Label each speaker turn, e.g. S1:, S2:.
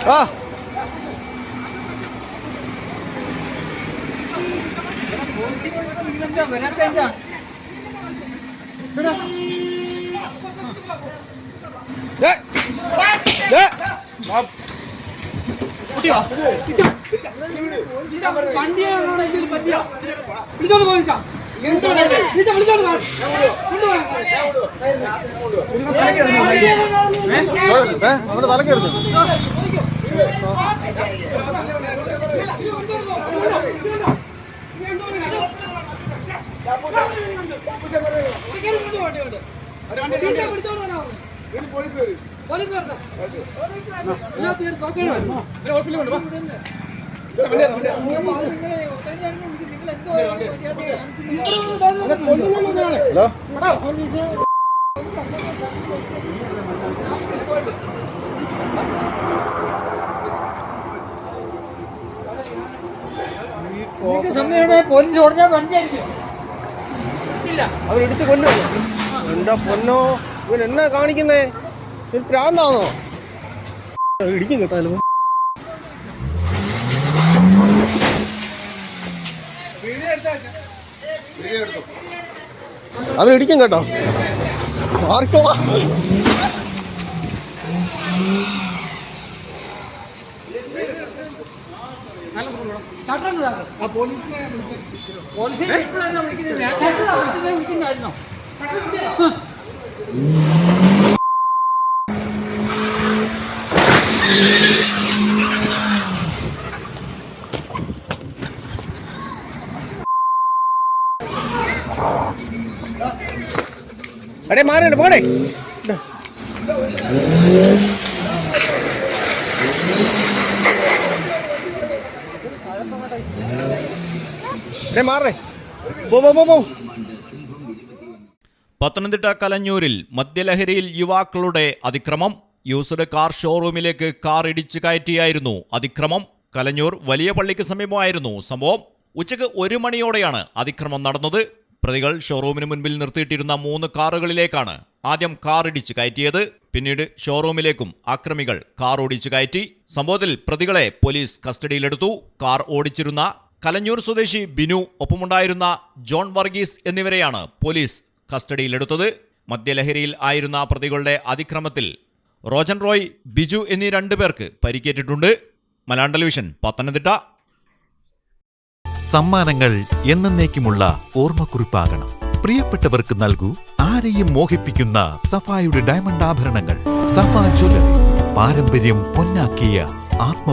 S1: ആ അവന് തലക്കേറുന്നു.
S2: പോലീസ് ഓടിച്ചാൽ വണ്ടിയായിരിക്കും.
S1: അവരിടിച്ച് കൊല്ലും. എന്റെ പൊന്നോ, ഇവൻ എന്നാ കാണിക്കുന്നേ? ഇത് പ്രാന്താണോ? ഇടിക്കും കേട്ടാലോ. അവരിടിക്കും കേട്ടോ. ആർക്കോ
S2: വിളിക്കുന്നതായിരുന്നോ?
S1: അടേ മാറല്ലേ പോടേ. മാറേ പോ.
S3: പത്തനംതിട്ട കലഞ്ഞൂരിൽ മദ്യലഹരിയിൽ യുവാക്കളുടെ അതിക്രമം. യൂസ്ഡ് കാർ ഷോറൂമിലേക്ക് കാർ ഇടിച്ചു കയറ്റിയായിരുന്നു അതിക്രമം. കലഞ്ഞൂർ വലിയ പള്ളിക്ക് സമീപമായിരുന്നു സംഭവം. ഉച്ചയ്ക്ക് 1 മണിയോടെയാണ് അതിക്രമം നടന്നത്. പ്രതികൾ ഷോറൂമിന് മുൻപിൽ നിർത്തിയിട്ടിരുന്ന 3 കാറുകളിലേക്കാണ് ആദ്യം കാർ ഇടിച്ചു കയറ്റിയത്. പിന്നീട് ഷോറൂമിലേക്കും അക്രമികൾ കാർ ഓടിച്ചു കയറ്റി. സംഭവത്തിൽ പ്രതികളെ പോലീസ് കസ്റ്റഡിയിലെടുത്തു. കാർ ഓടിച്ചിരുന്ന കലഞ്ഞൂർ സ്വദേശി ബിനു, ഒപ്പമുണ്ടായിരുന്ന ജോൺ വർഗീസ് എന്നിവരെയാണ് പോലീസ് കസ്റ്റഡിയിലെടുത്തത്. മദ്യലഹരിയിൽ ആയിരുന്ന പ്രതികളുടെ അതിക്രമത്തിൽ റോജൻ റോയ്, ബിജു എന്നീ 2 പേർക്ക് പരിക്കേറ്റിട്ടുണ്ട്. മലയാളം ടെലിവിഷൻ, പത്തനംതിട്ട.
S4: സമ്മാനങ്ങൾ എന്നേക്കുമുള്ള ഓർമ്മക്കുറിപ്പാകണം. പ്രിയപ്പെട്ടവർക്ക് നൽകൂ ആരെയും മോഹിപ്പിക്കുന്ന സഫായുടെ ഡയമണ്ട് ആഭരണങ്ങൾ. സഫ ജ്വല്ലറി, പാരമ്പര്യം പൊന്നാക്കിയ ആത്മ